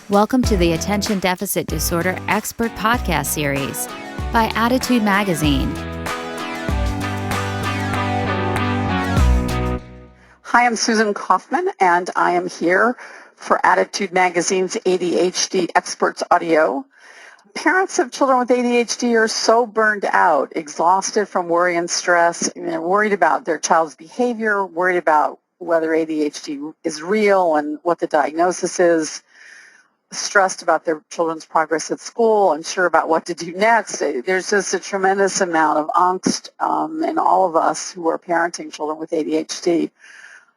Welcome to the Attention Deficit Disorder Expert Podcast Series by Attitude Magazine. Hi, I'm Susan Kaufman, and I am here for Attitude Magazine's ADHD Experts Audio. Parents of children with ADHD are so burned out, exhausted from worry and stress, worried about their child's behavior, worried about whether ADHD is real and what the diagnosis is, stressed about their children's progress at school, unsure about what to do next. There's just a tremendous amount of angst in all of us who are parenting children with ADHD.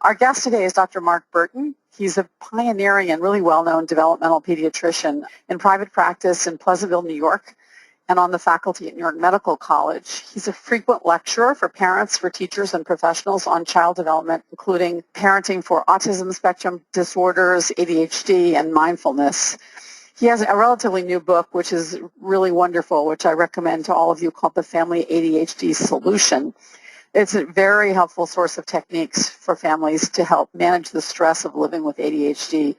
Our guest today is Dr. Mark Bertin. He's a pioneering and really well-known developmental pediatrician in private practice in Pleasantville, New York, and on the faculty at New York Medical College. He's a frequent lecturer for parents, for teachers, and professionals on child development, including parenting for autism spectrum disorders, ADHD, and mindfulness. He has a relatively new book, which is really wonderful, which I recommend to all of you, called The Family ADHD Solution. It's a very helpful source of techniques for families to help manage the stress of living with ADHD.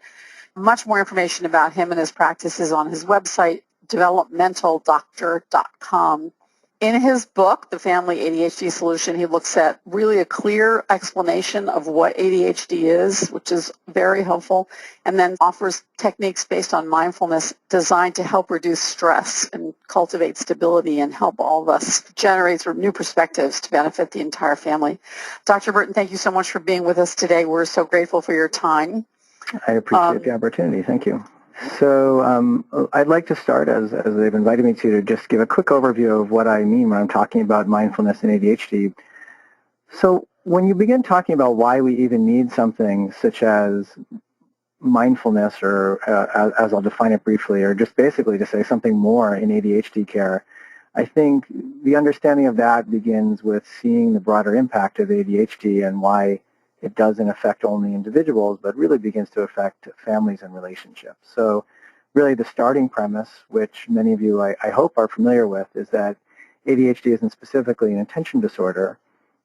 Much more information about him and his practice is on his website, developmentaldoctor.com. In his book, The Family ADHD Solution, he looks at really a clear explanation of what ADHD is, which is very helpful, and then offers techniques based on mindfulness designed to help reduce stress and cultivate stability and help all of us generate sort of new perspectives to benefit the entire family. Dr. Bertin, thank you so much for being with us today. We're so grateful for your time. I appreciate the opportunity. Thank you. So I'd like to start, as they've invited me to just give a quick overview of what I mean when I'm talking about mindfulness and ADHD. So when you begin talking about why we even need something such as mindfulness, or as I'll define it briefly, or just basically to say something more in ADHD care, I think the understanding of that begins with seeing the broader impact of ADHD and why it doesn't affect only individuals, but really begins to affect families and relationships. So really the starting premise, which many of you I hope are familiar with, is that ADHD isn't specifically an attention disorder,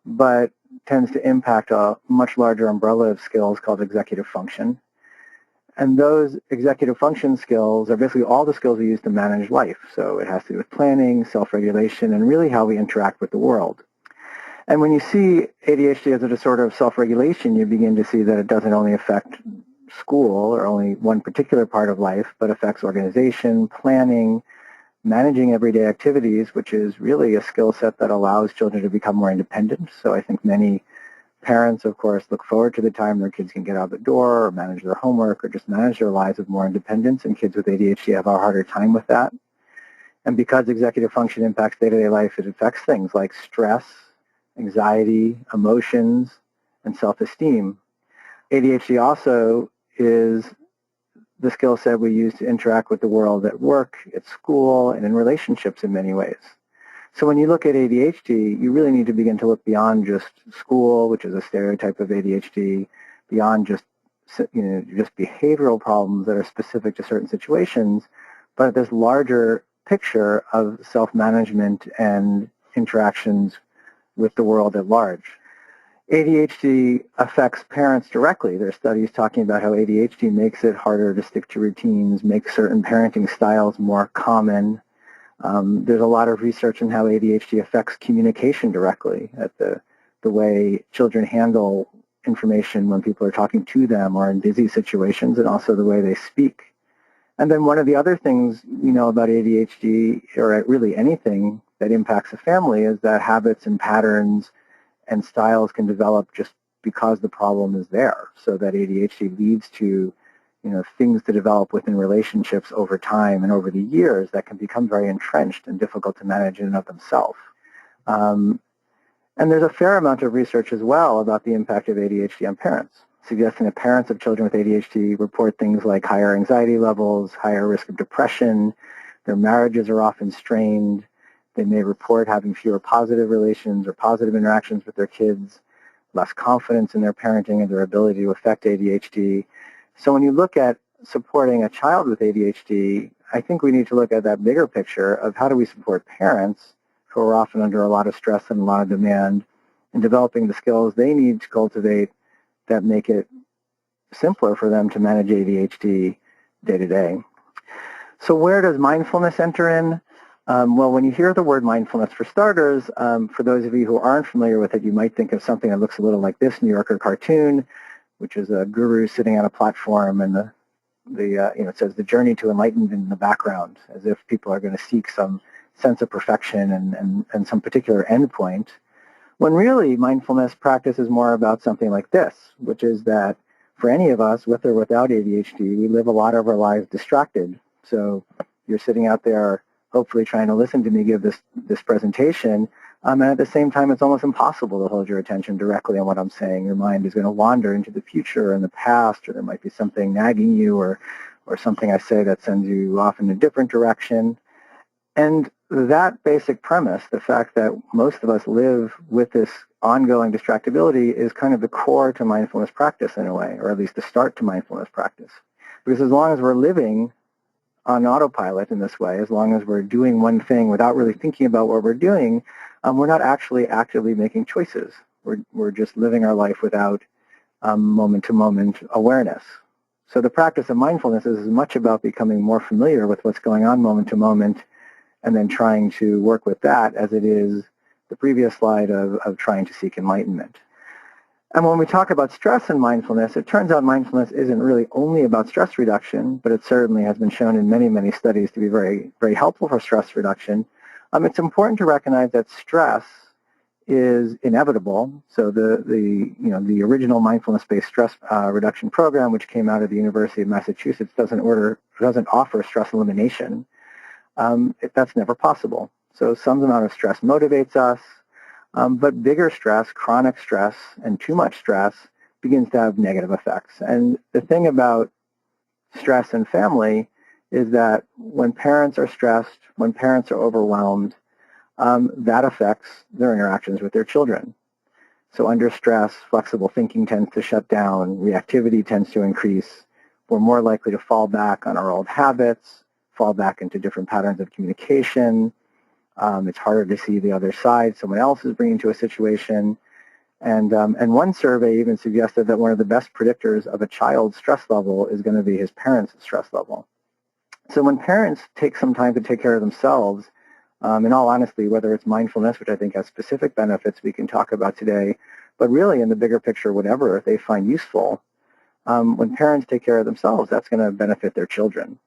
but tends to impact a much larger umbrella of skills called executive function. And those executive function skills are basically all the skills we use to manage life. So it has to do with planning, self-regulation, and really how we interact with the world. And when you see ADHD as a disorder of self-regulation, you begin to see that it doesn't only affect school or only one particular part of life, but affects organization, planning, managing everyday activities, which is really a skill set that allows children to become more independent. So I think many parents, of course, look forward to the time their kids can get out the door or manage their homework or just manage their lives with more independence, and kids with ADHD have a harder time with that. And because executive function impacts day-to-day life, it affects things like stress, anxiety, emotions, and self-esteem. ADHD also is the skill set we use to interact with the world at work, at school, and in relationships in many ways. So when you look at ADHD, you really need to begin to look beyond just school, which is a stereotype of ADHD, beyond just behavioral problems that are specific to certain situations, but at this larger picture of self-management and interactions with the world at large. ADHD affects parents directly. There are studies talking about how ADHD makes it harder to stick to routines, makes certain parenting styles more common. There's a lot of research on how ADHD affects communication directly, at the way children handle information when people are talking to them or in busy situations, and also the way they speak. And then one of the other things we know about ADHD, or really anything that impacts a family, is that habits and patterns and styles can develop just because the problem is there. So that ADHD leads to, things to develop within relationships over time and over the years that can become very entrenched and difficult to manage in and of themselves. And there's a fair amount of research as well about the impact of ADHD on parents, suggesting that parents of children with ADHD report things like higher anxiety levels, higher risk of depression, their marriages are often strained, they may report having fewer positive relations or positive interactions with their kids, less confidence in their parenting and their ability to affect ADHD. So when you look at supporting a child with ADHD, I think we need to look at that bigger picture of how do we support parents who are often under a lot of stress and a lot of demand in developing the skills they need to cultivate that make it simpler for them to manage ADHD day to day. So where does mindfulness enter in? Well, when you hear the word mindfulness, for starters, for those of you who aren't familiar with it, you might think of something that looks a little like this New Yorker cartoon, which is a guru sitting on a platform, and it says the journey to enlightenment in the background, as if people are going to seek some sense of perfection and some particular endpoint. When really mindfulness practice is more about something like this, which is that for any of us, with or without ADHD, we live a lot of our lives distracted. So you're sitting out there hopefully trying to listen to me give this presentation, and at the same time it's almost impossible to hold your attention directly on what I'm saying. Your mind is going to wander into the future and the past, or there might be something nagging you or something I say that sends you off in a different direction. And that basic premise, the fact that most of us live with this ongoing distractibility, is kind of the core to mindfulness practice in a way, or at least the start to mindfulness practice. Because as long as we're living on autopilot in this way, as long as we're doing one thing without really thinking about what we're doing, we're not actually actively making choices. We're just living our life without moment-to-moment awareness. So the practice of mindfulness is as much about becoming more familiar with what's going on moment-to-moment and then trying to work with that as it is the previous slide of trying to seek enlightenment. And when we talk about stress and mindfulness, it turns out mindfulness isn't really only about stress reduction, but it certainly has been shown in many, many studies to be very, very helpful for stress reduction. It's important to recognize that stress is inevitable. So the original mindfulness-based stress reduction program, which came out of the University of Massachusetts, doesn't offer stress elimination. That's never possible. So some amount of stress motivates us, but bigger stress, chronic stress, and too much stress begins to have negative effects. And the thing about stress and family is that when parents are stressed, when parents are overwhelmed, that affects their interactions with their children. So under stress, flexible thinking tends to shut down, reactivity tends to increase, we're more likely to fall back on our old habits, fall back into different patterns of communication. It's harder to see the other side someone else is bringing to a situation. And one survey even suggested that one of the best predictors of a child's stress level is going to be his parents' stress level. So when parents take some time to take care of themselves, in all honesty, whether it's mindfulness, which I think has specific benefits we can talk about today, but really in the bigger picture, whatever they find useful, when parents take care of themselves, that's going to benefit their children.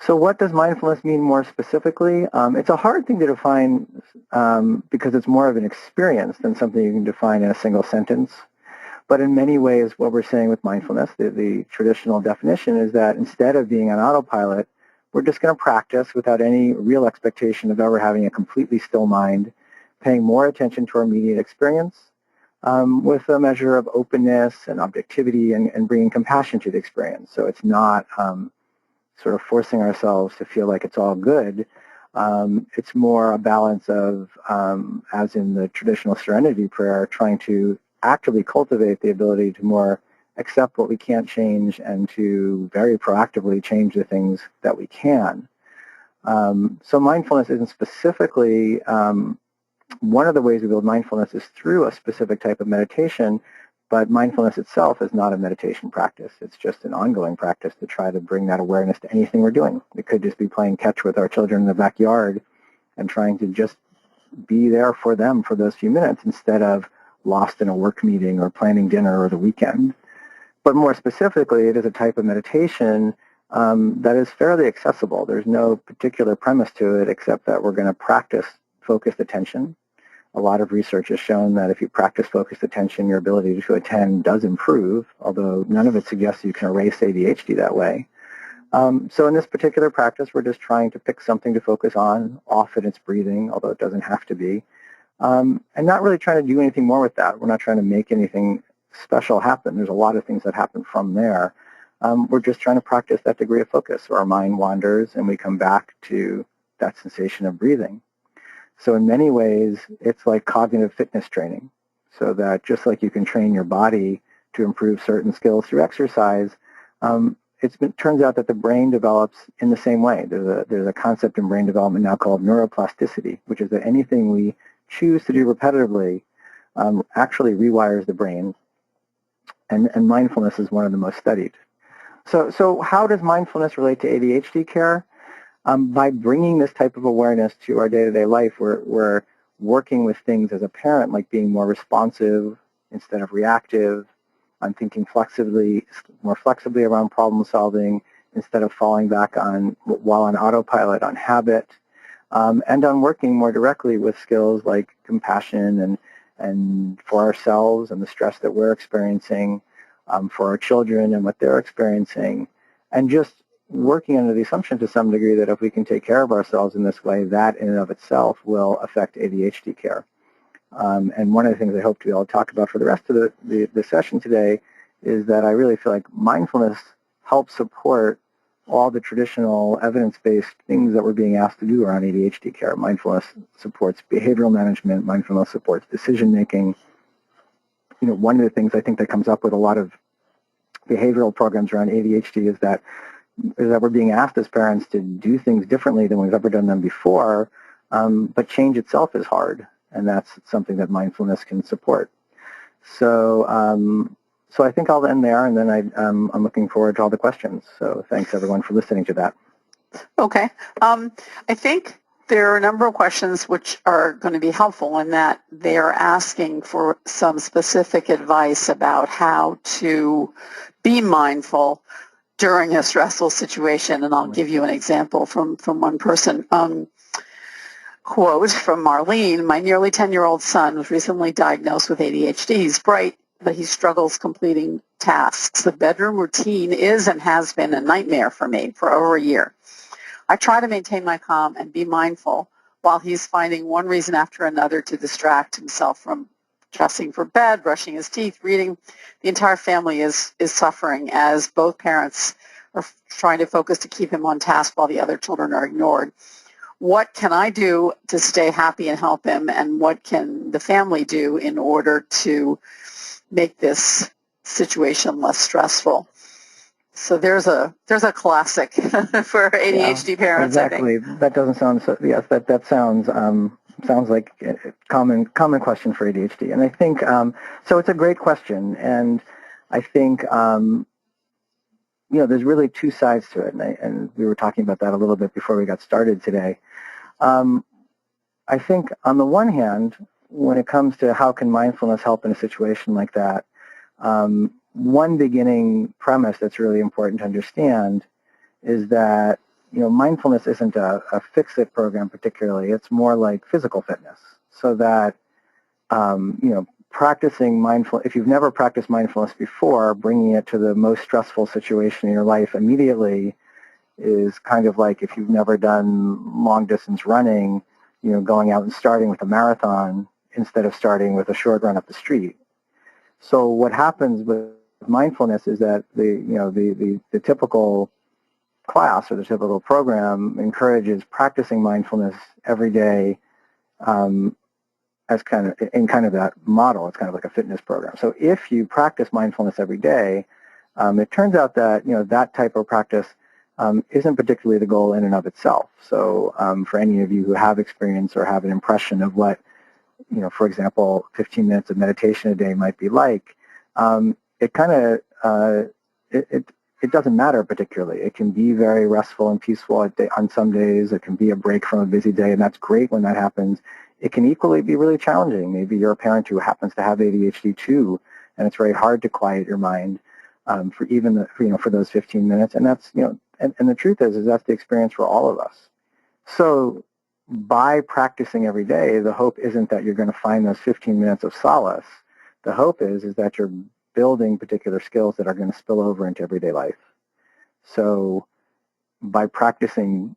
So what does mindfulness mean more specifically? It's a hard thing to define because it's more of an experience than something you can define in a single sentence. But in many ways, what we're saying with mindfulness, the traditional definition is that instead of being on autopilot, we're just going to practice without any real expectation of ever having a completely still mind, paying more attention to our immediate experience with a measure of openness and objectivity and bringing compassion to the experience. So it's not sort of forcing ourselves to feel like it's all good. It's more a balance of, as in the traditional serenity prayer, trying to actively cultivate the ability to more accept what we can't change and to very proactively change the things that we can. So mindfulness isn't specifically, one of the ways we build mindfulness is through a specific type of meditation, but mindfulness itself is not a meditation practice. It's just an ongoing practice to try to bring that awareness to anything we're doing. It could just be playing catch with our children in the backyard and trying to just be there for them for those few minutes instead of lost in a work meeting or planning dinner or the weekend. But more specifically, it is a type of meditation that is fairly accessible. There's no particular premise to it except that we're going to practice focused attention. A lot of research has shown that if you practice focused attention, your ability to attend does improve, although none of it suggests you can erase ADHD that way. So in this particular practice, we're just trying to pick something to focus on. Often it's breathing, although it doesn't have to be. And not really trying to do anything more with that. We're not trying to make anything special happen. There's a lot of things that happen from there. We're just trying to practice that degree of focus. So our mind wanders and we come back to that sensation of breathing. So in many ways, it's like cognitive fitness training. So that just like you can train your body to improve certain skills through exercise, it turns out that the brain develops in the same way. There's a concept in brain development now called neuroplasticity, which is that anything we choose to do repetitively actually rewires the brain. And mindfulness is one of the most studied. So how does mindfulness relate to ADHD care? By bringing this type of awareness to our day-to-day life, we're working with things as a parent, like being more responsive instead of reactive. I'm thinking more flexibly around problem solving instead of falling back while on autopilot on habit, and on working more directly with skills like compassion and for ourselves and the stress that we're experiencing, for our children and what they're experiencing, and just working under the assumption to some degree that if we can take care of ourselves in this way, that in and of itself will affect ADHD care. And one of the things I hope to be able to talk about for the rest of the session today is that I really feel like mindfulness helps support all the traditional evidence-based things that we're being asked to do around ADHD care. Mindfulness supports behavioral management. Mindfulness supports decision-making. One of the things I think that comes up with a lot of behavioral programs around ADHD is that we're being asked as parents to do things differently than we've ever done them before, but change itself is hard, and that's something that mindfulness can support. So I think I'll end there, and then I'm looking forward to all the questions. So thanks, everyone, for listening to that. Okay. I think there are a number of questions which are going to be helpful in that they are asking for some specific advice about how to be mindful during a stressful situation, and I'll give you an example from one person. Quote from Marlene: "My nearly 10-year-old son was recently diagnosed with ADHD. He's bright, but he struggles completing tasks. The bedroom routine is and has been a nightmare for me for over a year. I try to maintain my calm and be mindful while he's finding one reason after another to distract himself from dressing for bed, brushing his teeth, reading. The entire family is suffering as both parents are trying to focus to keep him on task while the other children are ignored. What can I do to stay happy and help him, and what can the family do in order to make this situation less stressful?" So there's a classic for ADHD parents. Exactly. I think That doesn't sound so. Yes, that sounds like a common question for ADHD, and I think so. It's a great question, and I think there's really two sides to it, and we were talking about that a little bit before we got started today. I think on the one hand, when it comes to how can mindfulness help in a situation like that, one beginning premise that's really important to understand is that mindfulness isn't a fix-it program particularly. It's more like physical fitness. So that practicing mindfulness, if you've never practiced mindfulness before, bringing it to the most stressful situation in your life immediately is kind of like if you've never done long-distance running, going out and starting with a marathon instead of starting with a short run up the street. So what happens with mindfulness is that the typical class or the typical program encourages practicing mindfulness every day as kind of that model. It's kind of like a fitness program. So if you practice mindfulness every day, it turns out that that type of practice isn't particularly the goal in and of itself. So for any of you who have experience or have an impression of what for example, 15 minutes of meditation a day might be like, it kind of it doesn't matter particularly. It can be very restful and peaceful on some days. It can be a break from a busy day, and that's great when that happens. It can equally be really challenging. Maybe you're a parent who happens to have ADHD too, and it's very hard to quiet your mind for even for those 15 minutes. And that's and the truth is that's the experience for all of us. So by practicing every day, the hope isn't that you're going to find those 15 minutes of solace. The hope is that you're building particular skills that are going to spill over into everyday life. So by practicing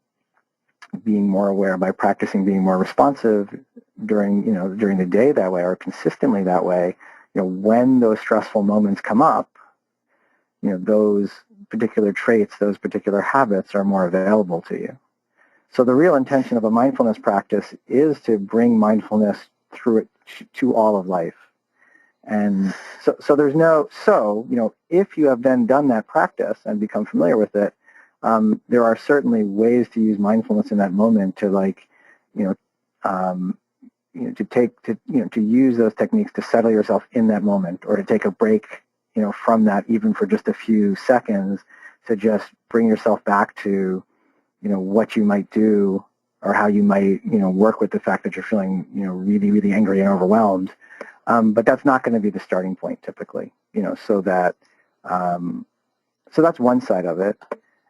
being more aware, by practicing being more responsive during the day that way or consistently that way, when those stressful moments come up, those particular traits, those particular habits are more available to you. So the real intention of a mindfulness practice is to bring mindfulness through it to all of life. And so there's if you have then done that practice and become familiar with it, there are certainly ways to use mindfulness in that moment to to use those techniques to settle yourself in that moment or to take a break, from that even for just a few seconds to just bring yourself back to, what you might do or how you might, work with the fact that you're feeling, really, really angry and overwhelmed. But that's not going to be the starting point typically, so that's one side of it.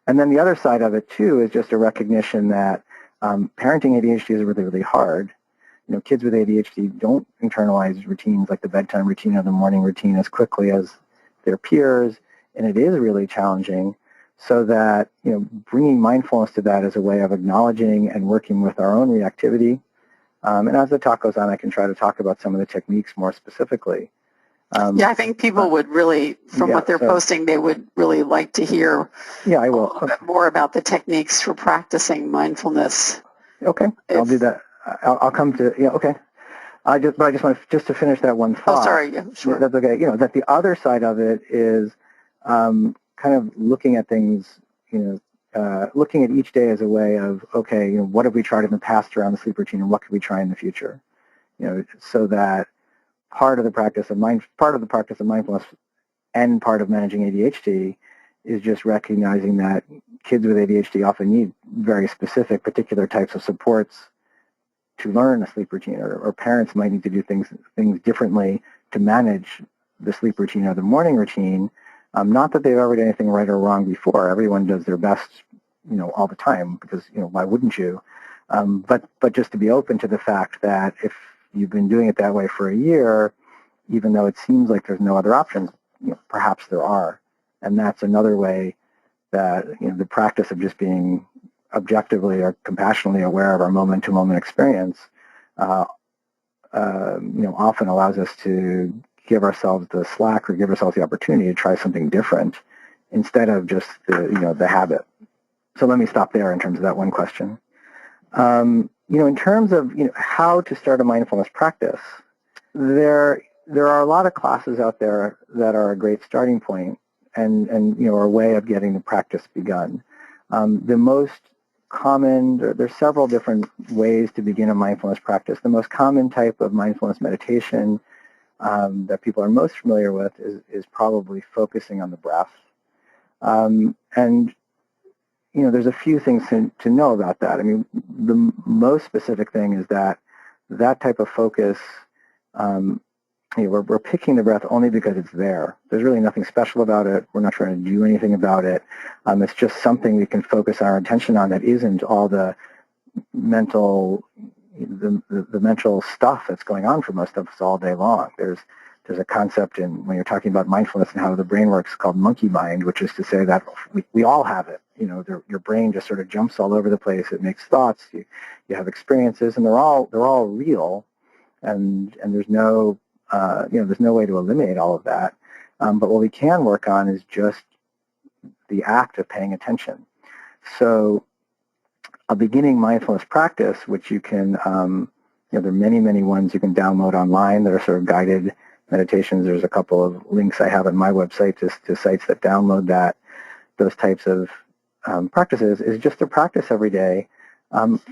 And then the other side of it too is just a recognition that parenting ADHD is really, really hard. Kids with ADHD don't internalize routines like the bedtime routine or the morning routine as quickly as their peers, and it is really challenging. So that, bringing mindfulness to that as a way of acknowledging and working with our own reactivity. And as the talk goes on, I can try to talk about some of the techniques more specifically. I think people would really, from what they're posting, they would really like to hear I will. a little bit more about the techniques for practicing mindfulness. Okay, I'll do that. I'll come to, okay. I just want to finish that one thought. Oh, sorry, sure. That's okay. That the other side of it is kind of looking at things, looking at each day as a way of, okay, what have we tried in the past around the sleep routine and what could we try in the future? So that part of the practice of mindfulness and part of managing ADHD is just recognizing that kids with ADHD often need very specific, particular types of supports to learn a sleep routine, or parents might need to do things differently to manage the sleep routine or the morning routine. Not that they've ever done anything right or wrong before. Everyone does their best, all the time, because, why wouldn't you? But just to be open to the fact that if you've been doing it that way for a year, even though it seems like there's no other options, perhaps there are. And that's another way that, the practice of just being objectively or compassionately aware of our moment-to-moment experience, often allows us to give ourselves the slack or give ourselves the opportunity to try something different instead of just the habit. So let me stop there in terms of that one question. In terms of how to start a mindfulness practice, there are a lot of classes out there that are a great starting point and are a way of getting the practice begun. The most common, there's several different ways to begin a mindfulness practice. The most common type of mindfulness meditation that people are most familiar with is probably focusing on the breath. And there's a few things to know about that. I mean, the most specific thing is that type of focus, we're picking the breath only because it's there. There's really nothing special about it. We're not trying to do anything about it. It's just something we can focus our attention on that isn't all the mental stuff that's going on for most of us all day long. There's a concept when you're talking about mindfulness and how the brain works called monkey mind, which is to say that we all have it. Your brain just sort of jumps all over the place. It makes thoughts. You have experiences, and they're all real, and there's no there's no way to eliminate all of that. But what we can work on is just the act of paying attention. So a beginning mindfulness practice, which you can, there are many, many ones you can download online that are sort of guided meditations. There's a couple of links I have on my website to sites that download those types of practices, is just to practice every day,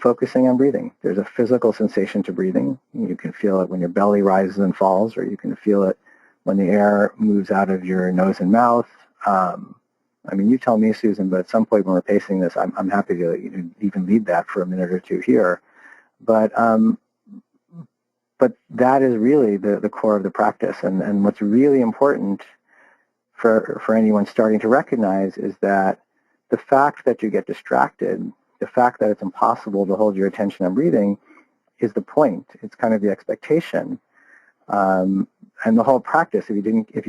focusing on breathing. There's a physical sensation to breathing. You can feel it when your belly rises and falls, or you can feel it when the air moves out of your nose and mouth. I mean, you tell me, Susan, but at some point when we're pacing this, I'm happy to even lead that for a minute or two here. But that is really the core of the practice. And what's really important for anyone starting to recognize is that the fact that you get distracted, the fact that it's impossible to hold your attention on breathing is the point. It's kind of the expectation. And the whole practice, if you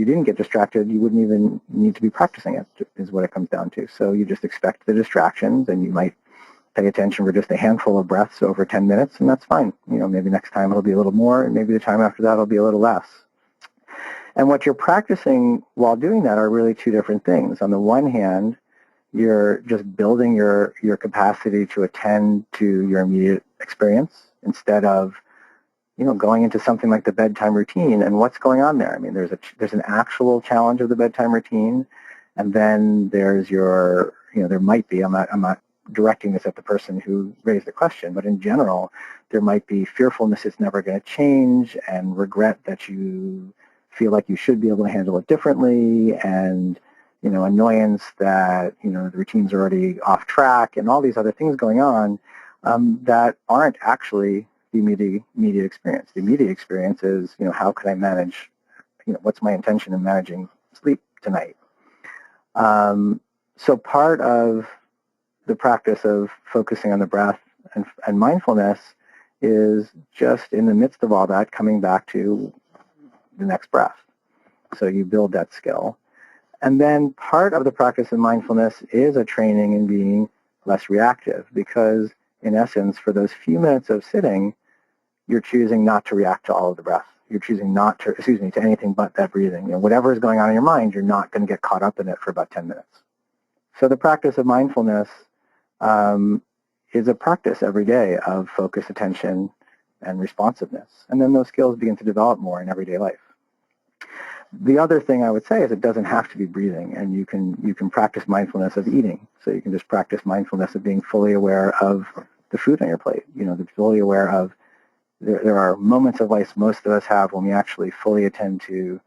didn't get distracted, you wouldn't even need to be practicing it, is what it comes down to. So you just expect the distractions, and you might pay attention for just a handful of breaths over 10 minutes, and that's fine. Maybe next time it'll be a little more, and maybe the time after that it'll be a little less. And what you're practicing while doing that are really two different things. On the one hand, you're just building your capacity to attend to your immediate experience instead of going into something like the bedtime routine and what's going on there. I mean, there's an actual challenge of the bedtime routine, and then there's there might be, I'm not directing this at the person who raised the question, but in general, there might be fearfulness it's never going to change, and regret that you feel like you should be able to handle it differently, and annoyance that, the routine's already off track and all these other things going on that aren't actually the immediate experience. The immediate experience is, how can I manage, what's my intention in managing sleep tonight? So part of the practice of focusing on the breath and mindfulness is just in the midst of all that coming back to the next breath. So you build that skill. And then part of the practice of mindfulness is a training in being less reactive because, in essence, for those few minutes of sitting, you're choosing not to react to all of the breath. You're choosing not to, to anything but that breathing. Whatever is going on in your mind, you're not going to get caught up in it for about 10 minutes. So the practice of mindfulness is a practice every day of focus, attention, and responsiveness. And then those skills begin to develop more in everyday life. The other thing I would say is it doesn't have to be breathing, and you can practice mindfulness of eating. So you can just practice mindfulness of being fully aware of the food on your plate. Fully aware of there are moments of life most of us have when we actually fully attend to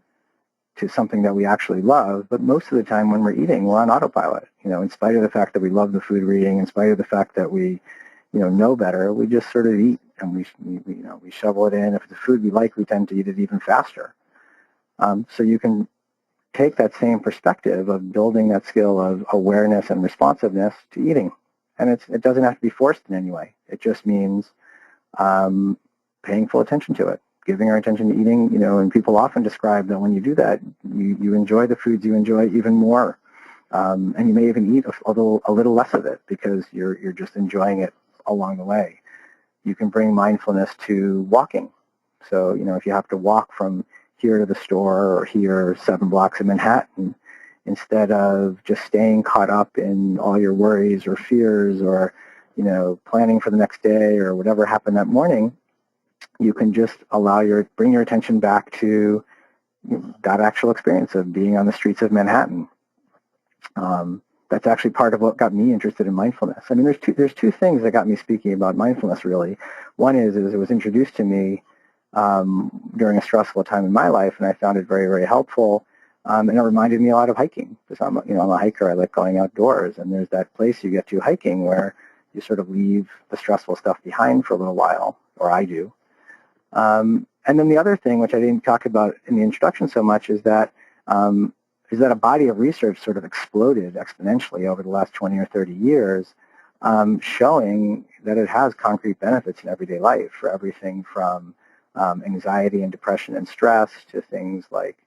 something that we actually love, but most of the time when we're eating, we're on autopilot. In spite of the fact that we love the food we're eating, in spite of the fact that we, know better, we just sort of eat and we shovel it in. If it's a food we like, we tend to eat it even faster. So you can take that same perspective of building that skill of awareness and responsiveness to eating. And it doesn't have to be forced in any way. It just means paying full attention to it, giving our attention to eating, and people often describe that when you do that, you enjoy the foods you enjoy even more. And you may even eat a little less of it because you're just enjoying it along the way. You can bring mindfulness to walking. So, if you have to walk from here to the store or here 7 blocks in Manhattan, instead of just staying caught up in all your worries or fears or, planning for the next day or whatever happened that morning, you can just bring your attention back to that actual experience of being on the streets of Manhattan. That's actually part of what got me interested in mindfulness. I mean, there's two things that got me speaking about mindfulness, really. One is it was introduced to me during a stressful time in my life, and I found it very, very helpful. And it reminded me a lot of hiking because I'm a hiker. I like going outdoors, and there's that place you get to hiking where you sort of leave the stressful stuff behind for a little while, or I do. And then the other thing, which I didn't talk about in the introduction so much, is that a body of research sort of exploded exponentially over the last 20 or 30 years, showing that it has concrete benefits in everyday life for everything from anxiety and depression and stress to things like,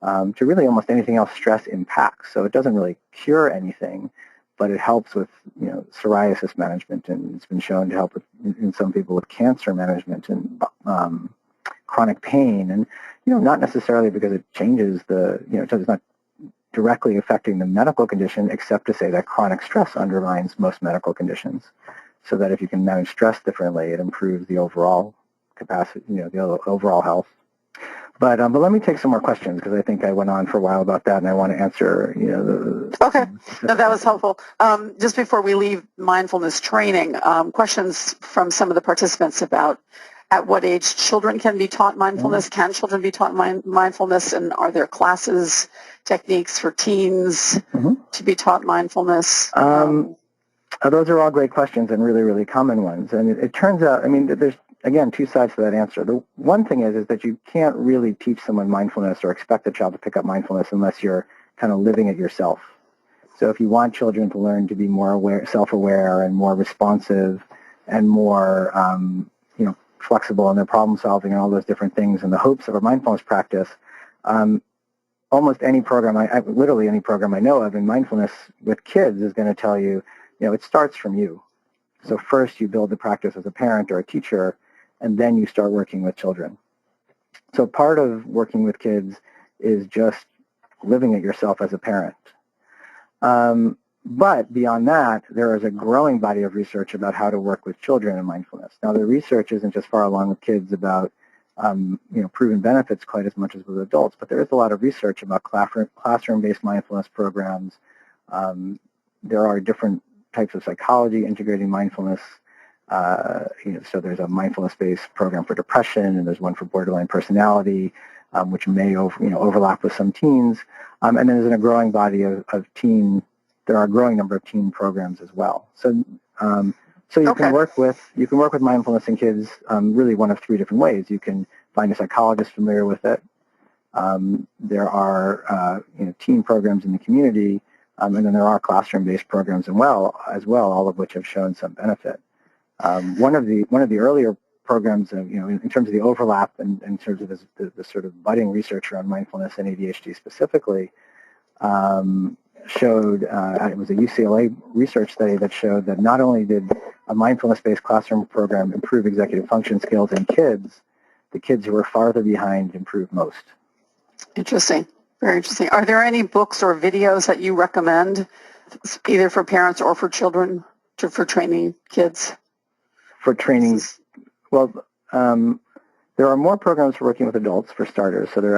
to really almost anything else stress impacts. So it doesn't really cure anything, but it helps with, psoriasis management, and it's been shown to help in some people with cancer management and chronic pain. And, not necessarily because it changes it's not directly affecting the medical condition, except to say that chronic stress undermines most medical conditions. So that if you can manage stress differently, it improves the overall capacity, the overall health. But let me take some more questions because I think I went on for a while about that, and I want to answer, Okay. No, that was helpful. Just before we leave mindfulness training, questions from some of the participants about at what age children can be taught mindfulness. Can children be taught mindfulness, and are there classes, techniques for teens to be taught mindfulness? Those are all great questions and really, really common ones. And it turns out, there's, again, two sides to that answer. The one thing is that you can't really teach someone mindfulness or expect a child to pick up mindfulness unless you're kind of living it yourself. So if you want children to learn to be more self-aware and more responsive and more, flexible in their problem solving and all those different things in the hopes of a mindfulness practice, almost any program, literally any program I know of in mindfulness with kids is going to tell you, it starts from you. So first you build the practice as a parent or a teacher, and then you start working with children. So part of working with kids is just living it yourself as a parent. But beyond that, there is a growing body of research about how to work with children in mindfulness. Now, the research isn't just far along with kids about proven benefits quite as much as with adults, but there is a lot of research about classroom-based mindfulness programs. There are different types of psychology integrating mindfulness. So there's a mindfulness-based program for depression, and there's one for borderline personality, which may overlap with some teens. And then there's a growing body of teen. There are a growing number of teen programs as well. So you can work with mindfulness in kids really one of three different ways. You can find a psychologist familiar with it. There are teen programs in the community, and then there are classroom-based programs as well, all of which have shown some benefit. One of the earlier programs, in terms of the overlap and in terms of the sort of budding research around mindfulness and ADHD specifically, showed it was a UCLA research study that showed that not only did a mindfulness-based classroom program improve executive function skills in kids, the kids who were farther behind improved most. Interesting. Very interesting. Are there any books or videos that you recommend, either for parents or for children, for training kids? For training, well, there are more programs for working with adults, for starters. So there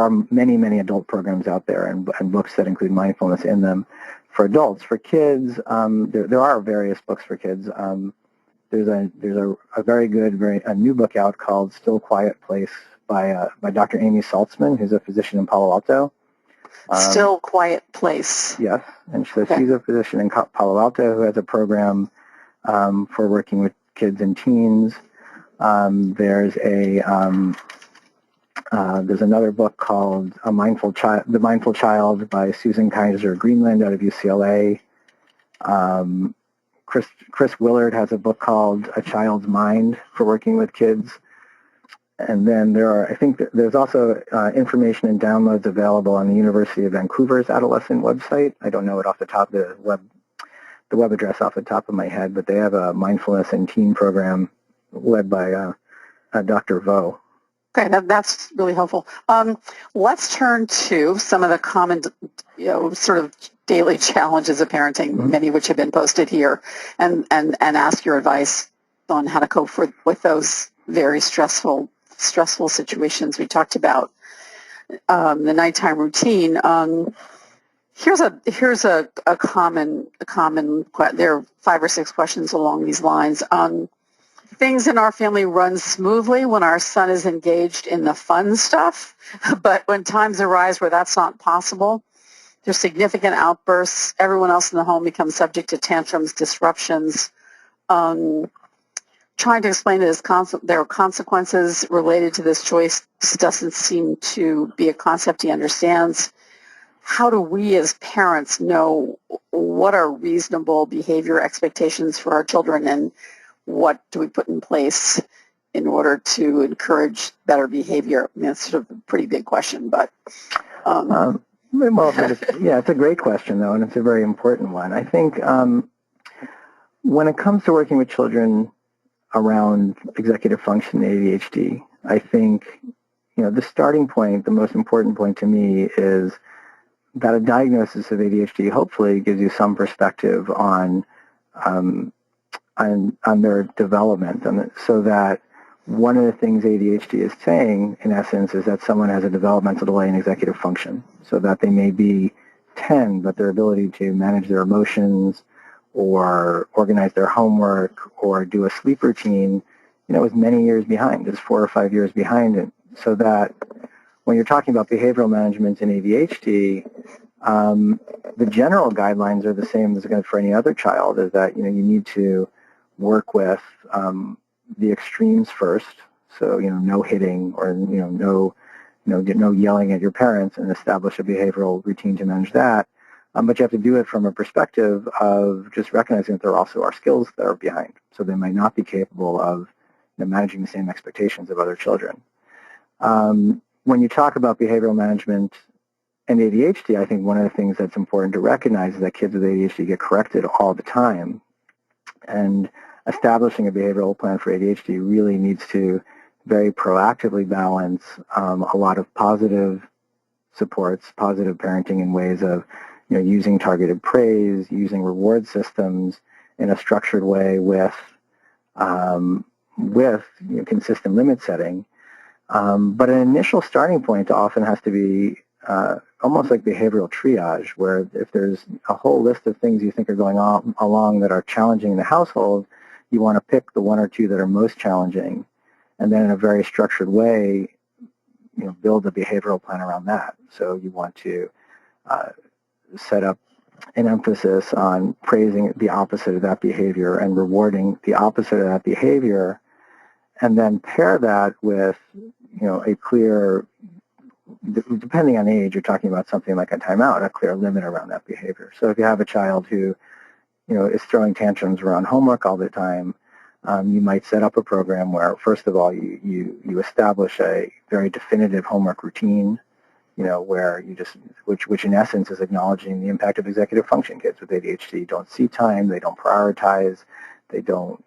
are many adult programs out there and books that include mindfulness in them. For adults, for kids, there are various books for kids. There's a very good, a new book out called Still Quiet Place by Dr. Amy Saltzman, who's a physician in Palo Alto. Still Quiet Place. Yes, and so she's a physician in Palo Alto who has a program for working with kids and teens. There's another book called The Mindful Child by Susan Kaiser Greenland out of UCLA. Chris Willard has a book called A Child's Mind for working with kids. And then there's also information and downloads available on the University of Vancouver's adolescent website. I don't know it off the top of the web address off the top of my head, but they have a mindfulness and teen program led by Dr. Vo. Okay, that's really helpful. Let's turn to some of the common, sort of daily challenges of parenting, many of which have been posted here, and ask your advice on how to cope with those very stressful situations we talked about. The nighttime routine. Here's a common. There are 5 or 6 questions along these lines. Things in our family run smoothly when our son is engaged in the fun stuff, but when times arise where that's not possible, there's significant outbursts. Everyone else in the home becomes subject to tantrums, disruptions. Trying to explain that there are consequences related to this choice just doesn't seem to be a concept he understands. How do we as parents know what are reasonable behavior expectations for our children, and what do we put in place in order to encourage better behavior? I mean, it's sort of a pretty big question, but... it's a great question, though, and it's a very important one. I think when it comes to working with children around executive function and ADHD, I think, the starting point, the most important point to me is that a diagnosis of ADHD hopefully gives you some perspective on their development, and so that one of the things ADHD is saying, in essence, is that someone has a developmental delay in executive function, so that they may be 10, but their ability to manage their emotions or organize their homework or do a sleep routine, is many years behind, is 4 or 5 years behind. And so that when you're talking about behavioral management in ADHD, the general guidelines are the same as for any other child, is that, you need to work with the extremes first. So, no hitting or, no yelling at your parents, and establish a behavioral routine to manage that. But you have to do it from a perspective of just recognizing that there also are skills that are behind. So they might not be capable of managing the same expectations of other children. When you talk about behavioral management and ADHD, I think one of the things that's important to recognize is that kids with ADHD get corrected all the time. And establishing a behavioral plan for ADHD really needs to very proactively balance a lot of positive supports, positive parenting in ways of using targeted praise, using reward systems in a structured way with consistent limit setting. But an initial starting point often has to be almost like behavioral triage, where if there's a whole list of things you think are going on along that are challenging in the household, you want to pick the one or two that are most challenging, and then in a very structured way, build a behavioral plan around that. So you want to set up an emphasis on praising the opposite of that behavior and rewarding the opposite of that behavior, and then pair that with, a clear, depending on age, you're talking about something like a timeout, a clear limit around that behavior. So if you have a child who, is throwing tantrums around homework all the time, you might set up a program where, first of all, you establish a very definitive homework routine, where which in essence is acknowledging the impact of executive function. Kids with ADHD don't see time, they don't prioritize, they don't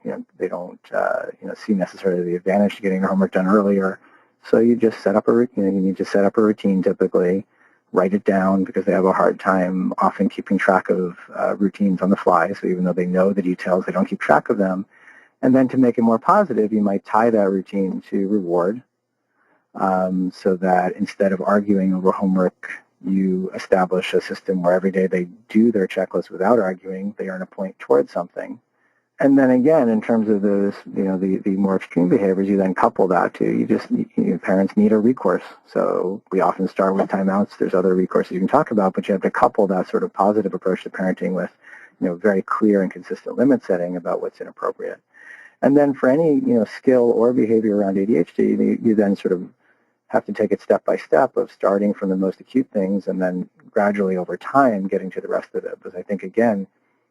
see necessarily the advantage to getting their homework done earlier. So you just set up you need to set up a routine typically, write it down because they have a hard time often keeping track of routines on the fly. So even though they know the details, they don't keep track of them. And then to make it more positive, you might tie that routine to reward. So that instead of arguing over homework, you establish a system where every day they do their checklist without arguing, they earn a point towards something. And then again, in terms of those, the more extreme behaviors, you then couple that to, parents need a recourse. So we often start with timeouts. There's other recourses you can talk about, but you have to couple that sort of positive approach to parenting with, very clear and consistent limit setting about what's inappropriate. And then for any, skill or behavior around ADHD, you then sort of have to take it step by step of starting from the most acute things and then gradually over time getting to the rest of it. Because I think, again,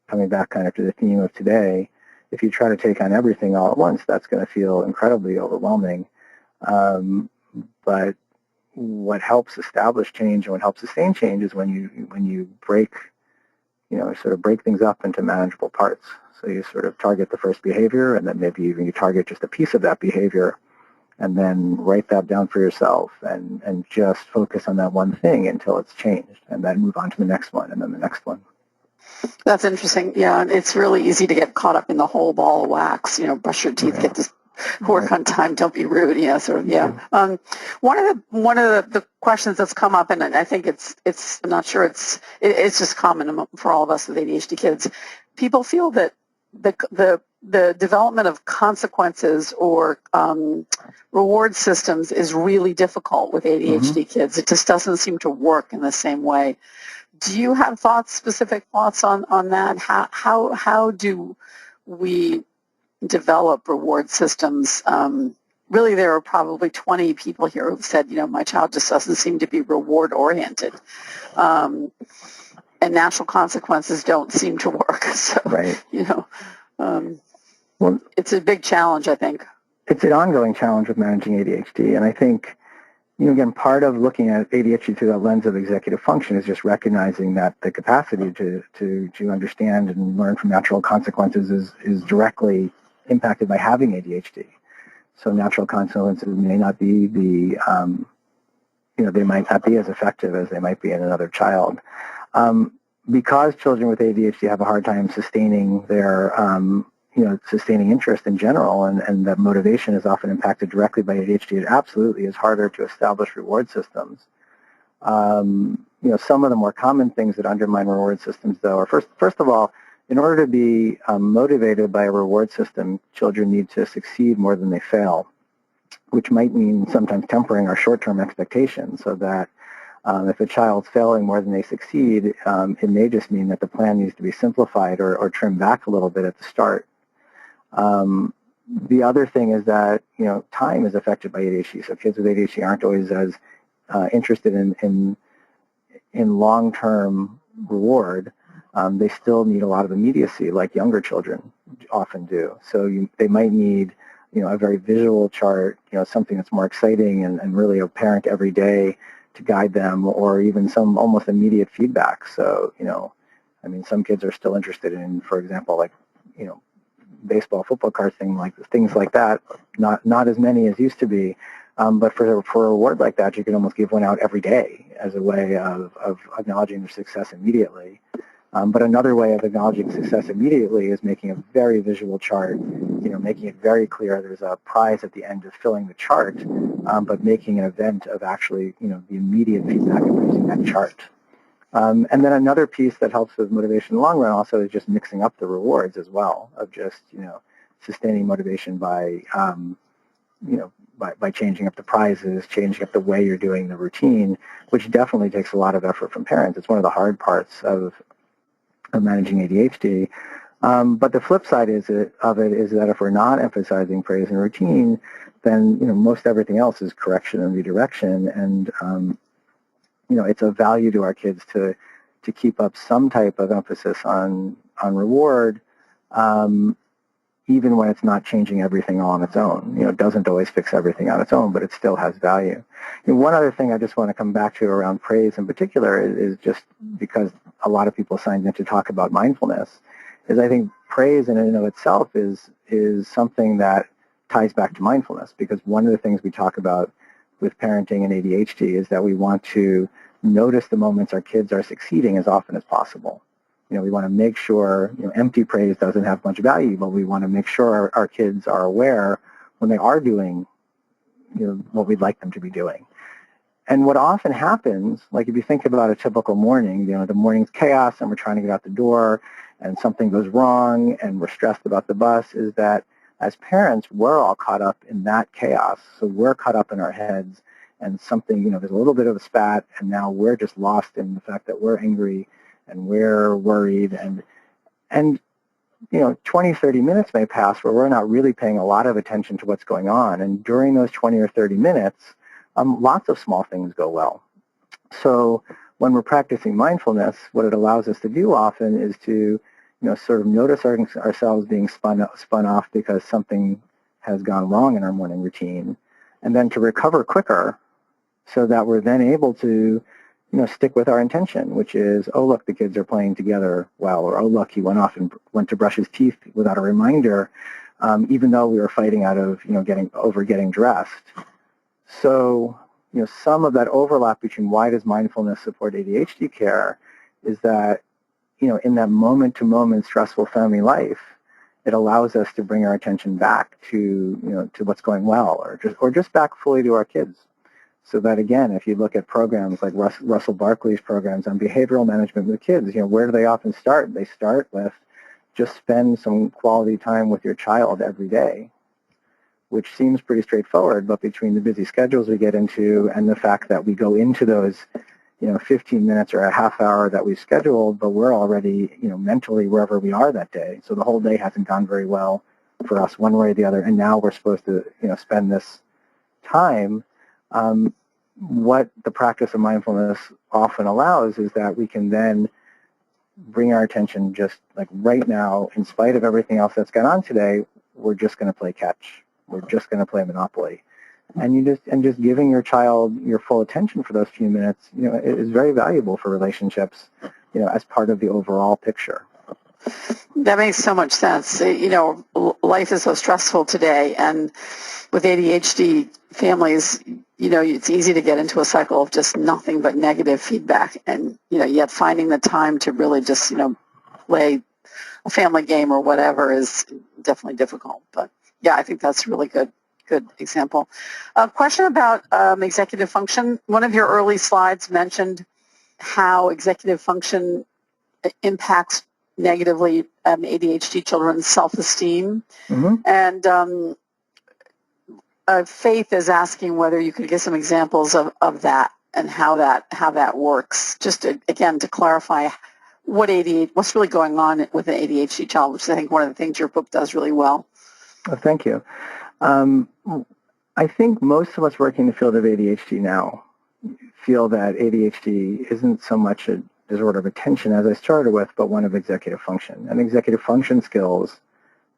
coming back kind of to the theme of today, if you try to take on everything all at once, that's going to feel incredibly overwhelming. But what helps establish change and what helps sustain change is when you break, sort of break things up into manageable parts. So you sort of target the first behavior, and then maybe even you target just a piece of that behavior, and then write that down for yourself and just focus on that one thing until it's changed, and then move on to the next one and then the next one. That's interesting. Yeah, it's really easy to get caught up in the whole ball of wax. Brush your teeth, get to work on time, don't be rude. Yeah, sort of. Yeah. One of the questions that's come up, and I think it's I'm not sure it's just common for all of us with ADHD kids. People feel that the development of consequences or reward systems is really difficult with ADHD kids. It just doesn't seem to work in the same way. Do you have specific thoughts on that? How do we develop reward systems? Really, there are probably 20 people here who've said, my child just doesn't seem to be reward oriented. And natural consequences don't seem to work. So, right. Well, it's a big challenge, I think. It's an ongoing challenge with managing ADHD. And I think, again, part of looking at ADHD through that lens of executive function is just recognizing that the capacity to understand and learn from natural consequences is directly impacted by having ADHD. So natural consequences may not be they might not be as effective as they might be in another child. Because children with ADHD have a hard time sustaining their, sustaining interest in general, and that motivation is often impacted directly by ADHD, it absolutely is harder to establish reward systems. Some of the more common things that undermine reward systems, though, are first of all, in order to be motivated by a reward system, children need to succeed more than they fail, which might mean sometimes tempering our short-term expectations so that if a child's failing more than they succeed, it may just mean that the plan needs to be simplified or trimmed back a little bit at the start. The other thing is that, time is affected by ADHD. So kids with ADHD aren't always as interested in long-term reward. They still need a lot of immediacy, like younger children often do. So they might need, a very visual chart, something that's more exciting and really apparent every day to guide them, or even some almost immediate feedback. So, some kids are still interested in, for example, like, baseball, football cards, things like that. Not as many as used to be. But for a reward like that, you can almost give one out every day as a way of acknowledging their success immediately. But another way of acknowledging success immediately is making a very visual chart making it very clear there's a prize at the end of filling the chart, but making an event of actually, the immediate feedback of using that chart. And then another piece that helps with motivation in the long run also is just mixing up the rewards as well, of just, sustaining motivation by, by changing up the prizes, changing up the way you're doing the routine, which definitely takes a lot of effort from parents. It's one of the hard parts of managing ADHD. But the flip side of it is that if we're not emphasizing praise and routine, then most everything else is correction and redirection, and it's a value to our kids to keep up some type of emphasis on reward, even when it's not changing everything all on its own. It doesn't always fix everything on its own, but it still has value. One other thing I just want to come back to around praise in particular is just because a lot of people signed in to talk about mindfulness, is I think praise in and of itself is something that ties back to mindfulness, because one of the things we talk about with parenting and ADHD is that we want to notice the moments our kids are succeeding as often as possible. We want to make sure, empty praise doesn't have much value, but we want to make sure our kids are aware when they are doing, what we'd like them to be doing. And what often happens, like if you think about a typical morning, the morning's chaos and we're trying to get out the door and something goes wrong and we're stressed about the bus, is that as parents, we're all caught up in that chaos. So we're caught up in our heads and something, there's a little bit of a spat, and now we're just lost in the fact that we're angry and we're worried, and 20, 30 minutes may pass where we're not really paying a lot of attention to what's going on. And during those 20 or 30 minutes, lots of small things go well. So when we're practicing mindfulness, what it allows us to do often is to, sort of notice ourselves being spun off because something has gone wrong in our morning routine, and then to recover quicker so that we're then able to stick with our intention, which is, oh, look, the kids are playing together well, or, oh, look, he went to brush his teeth without a reminder, even though we were fighting out of, getting dressed. So, some of that overlap between why does mindfulness support ADHD care is that, in that moment-to-moment stressful family life, it allows us to bring our attention back to, to what's going well, or just back fully to our kids. So that, again, if you look at programs like Russell Barkley's programs on behavioral management with kids, where do they often start? They start with just spend some quality time with your child every day, which seems pretty straightforward, but between the busy schedules we get into and the fact that we go into those, 15 minutes or a half hour that we've scheduled, but we're already, mentally wherever we are that day. So the whole day hasn't gone very well for us one way or the other, and now we're supposed to, spend this time. What the practice of mindfulness often allows is that we can then bring our attention just like right now, in spite of everything else that's gone on today, we're just going to play catch. We're just going to play Monopoly. And just giving your child your full attention for those few minutes, is very valuable for relationships, as part of the overall picture. That makes so much sense. Life is so stressful today, and with ADHD families, it's easy to get into a cycle of just nothing but negative feedback, and, yet finding the time to really just, play a family game or whatever is definitely difficult. But yeah, I think that's really good example. A question about executive function. One of your early slides mentioned how executive function impacts negatively ADHD children's self-esteem. Mm-hmm. And Faith is asking whether you could give some examples of that and how that works. Just again to clarify what's really going on with an ADHD child, which is, I think, one of the things your book does really well. Oh, thank you. I think most of us working in the field of ADHD now feel that ADHD isn't so much a disorder of attention, as I started with, but one of executive function. And executive function skills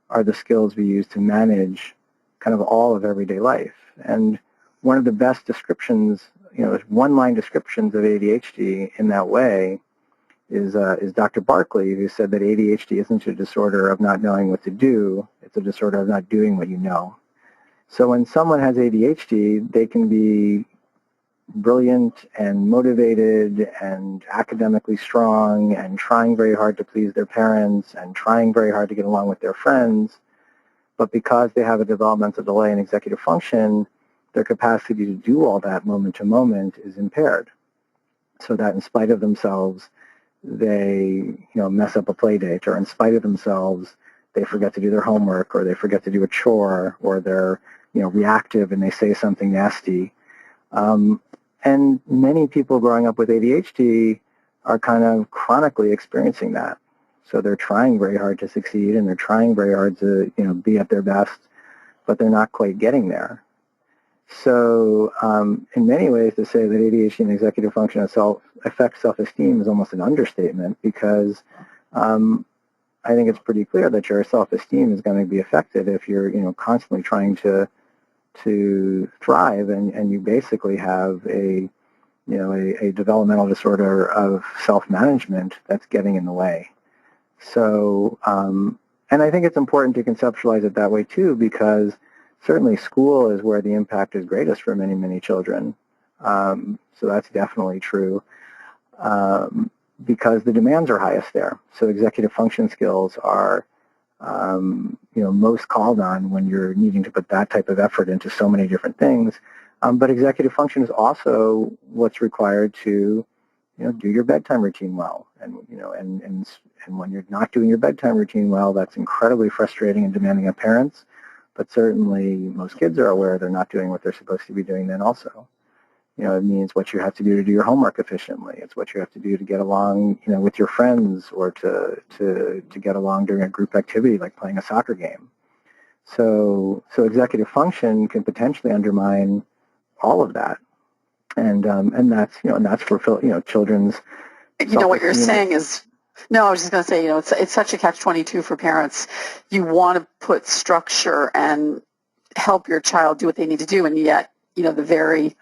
are the skills we use to manage kind of all of everyday life. And one of the best descriptions, one-line descriptions of ADHD in that way is Dr. Barkley, who said that ADHD isn't a disorder of not knowing what to do, it's a disorder of not doing what you know. So when someone has ADHD, they can be brilliant and motivated and academically strong and trying very hard to please their parents and trying very hard to get along with their friends. but because they have a developmental delay in executive function, their capacity to do all that moment to moment is impaired. So that in spite of themselves, they mess up a play date, or in spite of themselves, they forget to do their homework, or they forget to do a chore, or they're reactive and they say something nasty. And many people growing up with ADHD are kind of chronically experiencing that. So they're trying very hard to succeed, and they're trying very hard to be at their best, but they're not quite getting there. So in many ways, to say that ADHD and executive function affect self-esteem is almost an understatement, because I think it's pretty clear that your self-esteem is going to be affected if you're constantly trying to thrive, and you basically have a developmental disorder of self-management that's getting in the way. So and I think it's important to conceptualize it that way too, because certainly school is where the impact is greatest for many, many children. So that's definitely true, because the demands are highest there. So executive function skills are most called on when you're needing to put that type of effort into so many different things. But executive function is also what's required to do your bedtime routine well. And and when you're not doing your bedtime routine well, that's incredibly frustrating and demanding of parents. But certainly most kids are aware they're not doing what they're supposed to be doing then also. It means what you have to do to do your homework efficiently. It's what you have to do to get along, with your friends, or to get along during a group activity like playing a soccer game. So executive function can potentially undermine all of that, and that's for children's. What you're saying is. No, I was just going to say, it's such a catch-22 for parents. You want to put structure and help your child do what they need to do, and yet, the very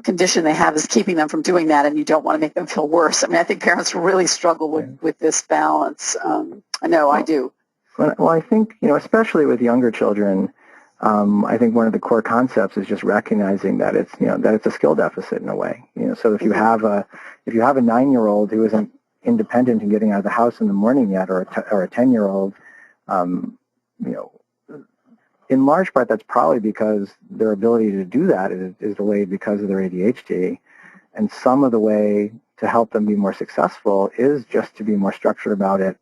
condition they have is keeping them from doing that, and you don't want to make them feel worse. I mean, I think parents really struggle with this balance. I know I do. Well, I think, especially with younger children, I think one of the core concepts is just recognizing that it's a skill deficit in a way. So if you have a 9-year-old who isn't independent and getting out of the house in the morning yet, or a 10-year-old, in large part that's probably because their ability to do that is delayed because of their ADHD. And some of the way to help them be more successful is just to be more structured about it,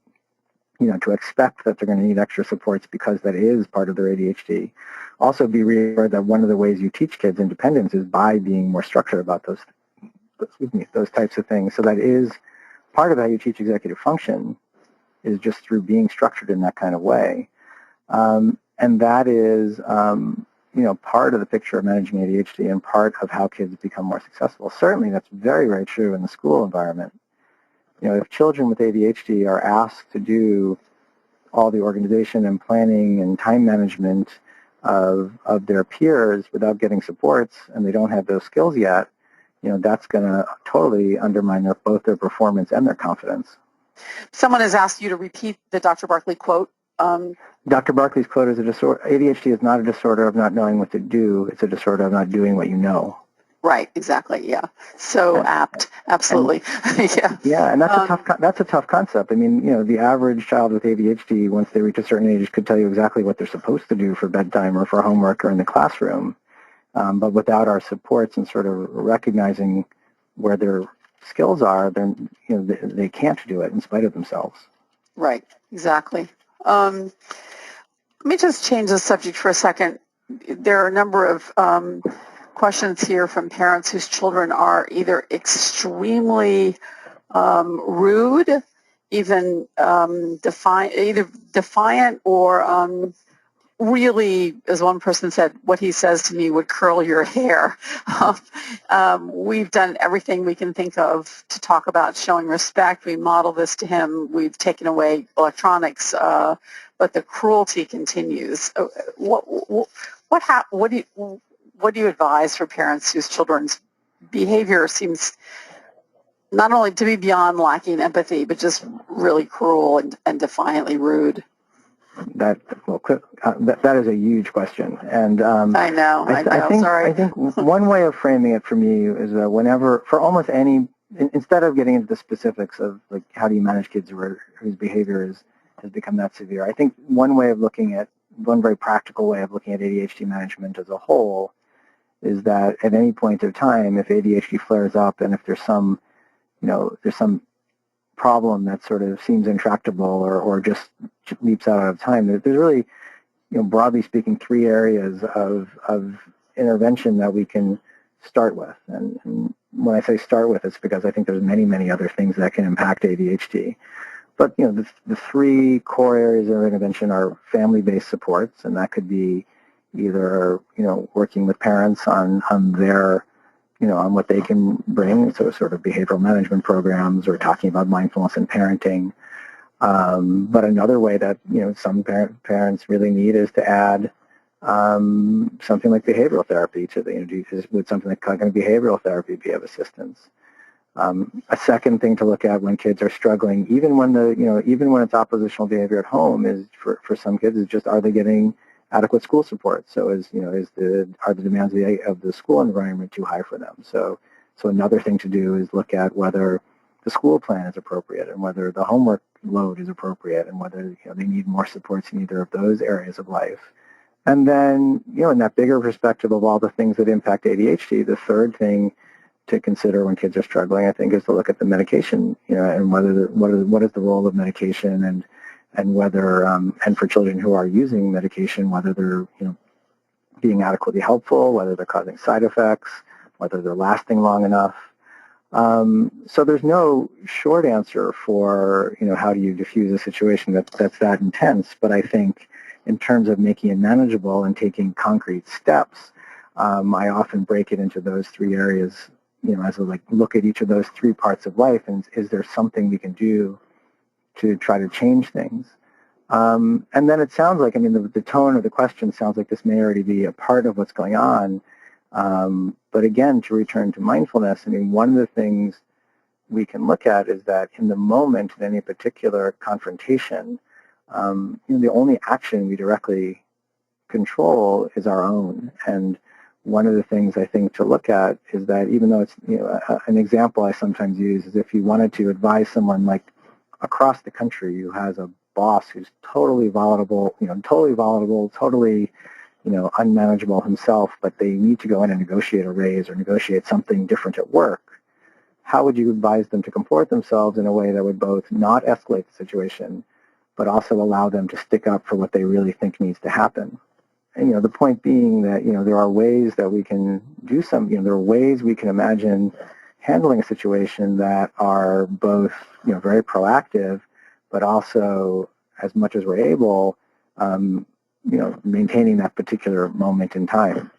to expect that they're going to need extra supports because that is part of their ADHD. Also be reassured that one of the ways you teach kids independence is by being more structured about those types of things. So that is part of how you teach executive function, is just through being structured in that kind of way. And that is, part of the picture of managing ADHD and part of how kids become more successful. Certainly that's very, very true in the school environment. If children with ADHD are asked to do all the organization and planning and time management of their peers without getting supports, and they don't have those skills yet, that's going to totally undermine both their performance and their confidence. Someone has asked you to repeat the Dr. Barkley quote. Dr. Barkley's quote is ADHD is not a disorder of not knowing what to do. It's a disorder of not doing what you know. Right, exactly, yeah. So apt, absolutely. Yeah. Yeah, and that's a tough concept. I mean, the average child with ADHD, once they reach a certain age, could tell you exactly what they're supposed to do for bedtime or for homework or in the classroom. But without our supports and sort of recognizing where their skills are, then they can't do it in spite of themselves. Right, exactly. Let me just change the subject for a second. There are a number of questions here from parents whose children are either extremely rude, even defiant, or really, as one person said, what he says to me would curl your hair. We've done everything we can think of to talk about showing respect. We model this to him. We've taken away electronics, but the cruelty continues. What do you advise for parents whose children's behavior seems not only to be beyond lacking empathy, but just really cruel and defiantly rude? That is a huge question, and I know. I think one way of framing it for me is that whenever, for almost any, instead of getting into the specifics of how do you manage kids whose behavior has become that severe, I think one way of looking at one very practical way of looking at ADHD management as a whole is that at any point of time, if ADHD flares up and if there's some, there's some problem that sort of seems intractable or just leaps out of time, there's really, broadly speaking, three areas of intervention that we can start with. And when I say start with, it's because I think there's many, many other things that can impact ADHD. But, the three core areas of intervention are family-based supports, and that could be either, working with parents on their, on what they can bring, so sort of behavioral management programs or talking about mindfulness and parenting. But another way that, some parents really need is to add something like behavioral therapy to would something like cognitive behavioral therapy be of assistance? A second thing to look at when kids are struggling, even when it's oppositional behavior at home, is for some kids is just, are they getting adequate school support? So are the demands of the school environment too high for them? So another thing to do is look at whether the school plan is appropriate and whether the homework load is appropriate and whether they need more supports in either of those areas of life. And then, in that bigger perspective of all the things that impact ADHD, the third thing to consider when kids are struggling, I think, is to look at the medication, and what is the role of medication and whether, and for children who are using medication, whether they're, being adequately helpful, whether they're causing side effects, whether they're lasting long enough. So there's no short answer for, how do you diffuse a situation that's that intense, but I think in terms of making it manageable and taking concrete steps, I often break it into those three areas, as I look at each of those three parts of life, and is there something we can do to try to change things? And then it sounds like, the tone of the question sounds like this may already be a part of what's going on. But again, to return to mindfulness, one of the things we can look at is that in the moment, in any particular confrontation, the only action we directly control is our own. And one of the things I think to look at is that even though it's, an example I sometimes use is if you wanted to advise someone like across the country who has a boss who's totally volatile, totally, unmanageable himself, but they need to go in and negotiate a raise or negotiate something different at work, how would you advise them to comport themselves in a way that would both not escalate the situation, but also allow them to stick up for what they really think needs to happen? And, the point being that, there are ways that we can do there are ways we can imagine handling a situation that are both, very proactive, but also, as much as we're able, maintaining that particular moment in time.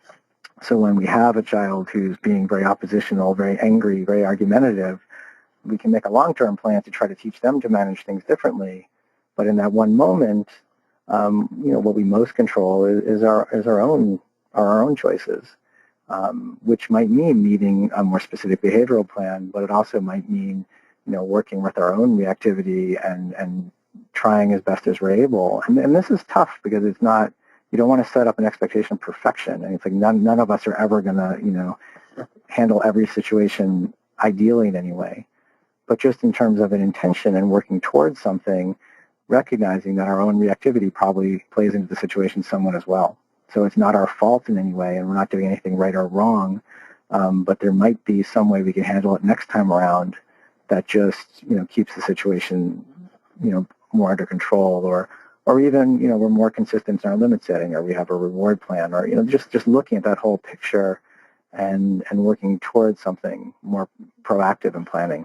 So when we have a child who's being very oppositional, very angry, very argumentative, we can make a long-term plan to try to teach them to manage things differently. But in that one moment, what we most control is our own choices, which might mean needing a more specific behavioral plan, but it also might mean, working with our own reactivity and trying as best as we're able. And this is tough because it's not, you don't want to set up an expectation of perfection. And it's like none of us are ever going to, handle every situation ideally in any way. But just in terms of an intention and working towards something, recognizing that our own reactivity probably plays into the situation somewhat as well. So it's not our fault in any way, and we're not doing anything right or wrong, but there might be some way we can handle it next time around that just, keeps the situation, more under control, or even, we're more consistent in our limit setting, or we have a reward plan, or, just looking at that whole picture and working towards something more proactive in planning.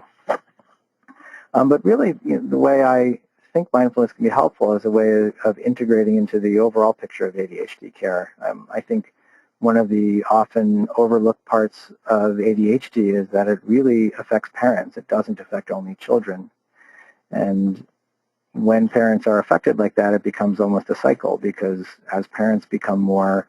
But really, the way I think mindfulness can be helpful is a way of integrating into the overall picture of ADHD care. I think one of the often overlooked parts of ADHD is that it really affects parents. It doesn't affect only children. And when parents are affected like that, it becomes almost a cycle, because as parents become more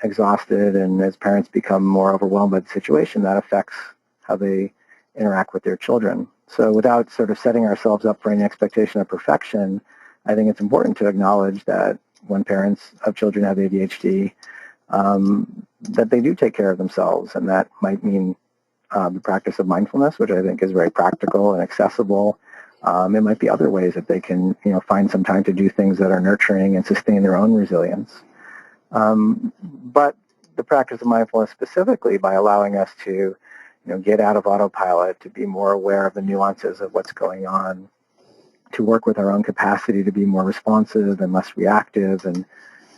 exhausted and as parents become more overwhelmed by the situation, that affects how they interact with their children. So without sort of setting ourselves up for any expectation of perfection, I think it's important to acknowledge that when parents of children have ADHD, that they do take care of themselves, and that might mean the practice of mindfulness, which I think is very practical and accessible, It might be other ways that they can, find some time to do things that are nurturing and sustain their own resilience. But the practice of mindfulness specifically, by allowing us to, get out of autopilot, to be more aware of the nuances of what's going on, to work with our own capacity to be more responsive and less reactive and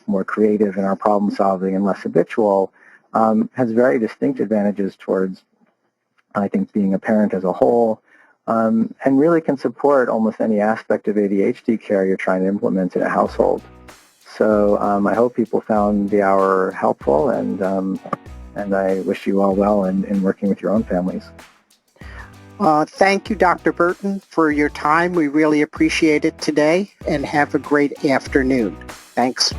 more creative in our problem solving and less habitual, has very distinct advantages towards, I think, being a parent as a whole, and really can support almost any aspect of ADHD care you're trying to implement in a household. So I hope people found the hour helpful, and I wish you all well in working with your own families. Thank you, Dr. Bertin, for your time. We really appreciate it today, and have a great afternoon. Thanks.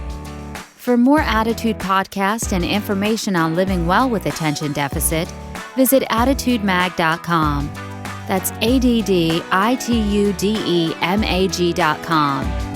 For more Attitude podcasts and information on living well with attention deficit, visit attitudemag.com. That's ADDITUDEMAG.com.